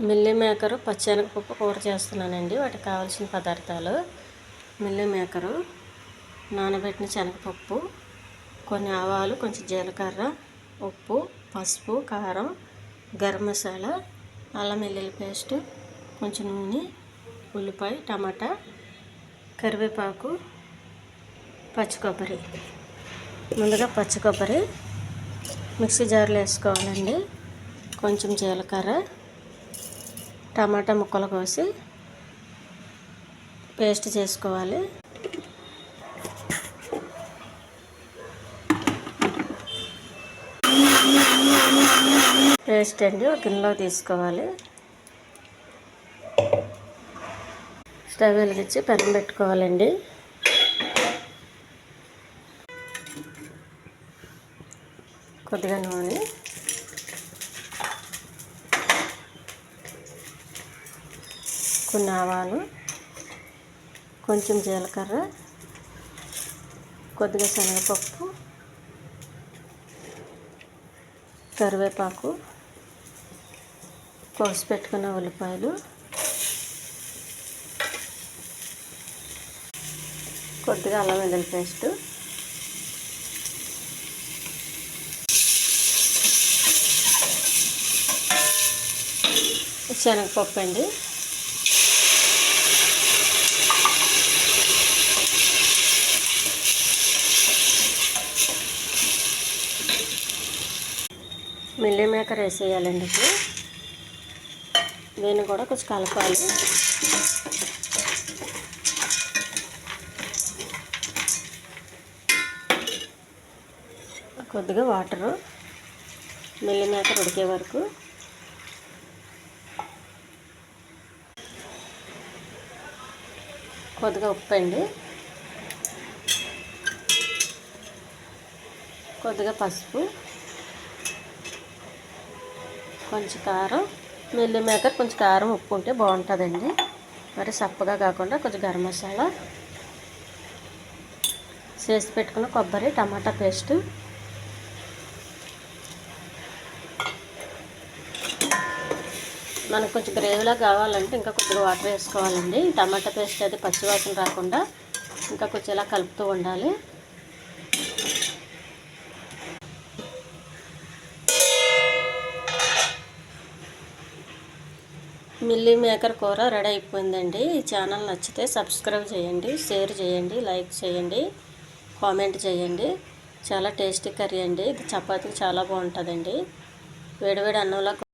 Milli maker పచ్చెనగపప్పు కూర చేస్తున్నానండి. వాటికి కావాల్సిన పదార్థాలు: మిల్లీ మేకరు, నానబెట్టిన శనగపప్పు, కొన్ని ఆవాలు, కొంచెం జీలకర్ర, ఉప్పు, పసుపు, కారం, గరం మసాలా, అల్లం వెల్లుల్లి పేస్ట్, కొంచెం నూనె, ఉల్లిపాయ, టమాటా, కరివేపాకు, పచ్చి కొబ్బరి. ముందుగా పచ్చి కొబ్బరి మిక్సీ జార్లో వేసుకోవాలండి. కొంచెం జీలకర్ర, టమాటా ముక్కలు కోసి పేస్ట్ చేసుకోవాలి. పేస్ట్ అండి ఒక గిన్నెలో తీసుకోవాలి. స్టవ్ వెలిగించి పెనం పెట్టుకోవాలండి. కొద్దిగా నూనె, కొన్ని ఆవాలు, కొంచెం జీలకర్ర, కొద్దిగా శనగపప్పు, కరివేపాకు, కోసి పెట్టుకున్న ఉల్లిపాయలు, కొద్దిగా అల్లం వెల్లుల్లి పేస్ట్, శనగపప్పు అండి, మిల్లీ మేకర్ వేసేయాలండి. ఇప్పుడు దీన్ని కూడా కొంచెం కలపాలి. కొద్దిగా వాటరు, మిల్లీ మేకర్ ఉడికే వరకు. కొద్దిగా ఉప్పు అండి, కొద్దిగా పసుపు, కొంచెం కారం. మిల్లీ మేకర్ కొంచెం కారం ఉప్పు ఉంటే బాగుంటుందండి, మరి సప్పగా కాకుండా. కొంచెం గరం మసాలా, చేసి పెట్టుకున్న కొబ్బరి, టమాటా పేస్టు, మనకు కొంచెం గ్రేవీలా కావాలంటే ఇంకా కొద్దిగా వాటర్ వేసుకోవాలండి. టమాటా పేస్ట్ అది పచ్చివాసన రాకుండా ఇంకా కొంచెం ఇలా కలుపుతూ ఉండాలి. మిల్లీ మేకర్ కూర రెడీ అయిపోయిందండి. ఈ ఛానల్ నచ్చితే సబ్స్క్రైబ్ చేయండి, షేర్ చేయండి, లైక్ చేయండి, కామెంట్ చేయండి. చాలా టేస్టీ కర్రీ అండి. ఇది చపాతీకి చాలా బాగుంటుందండి. వేడివేడి అన్నంలో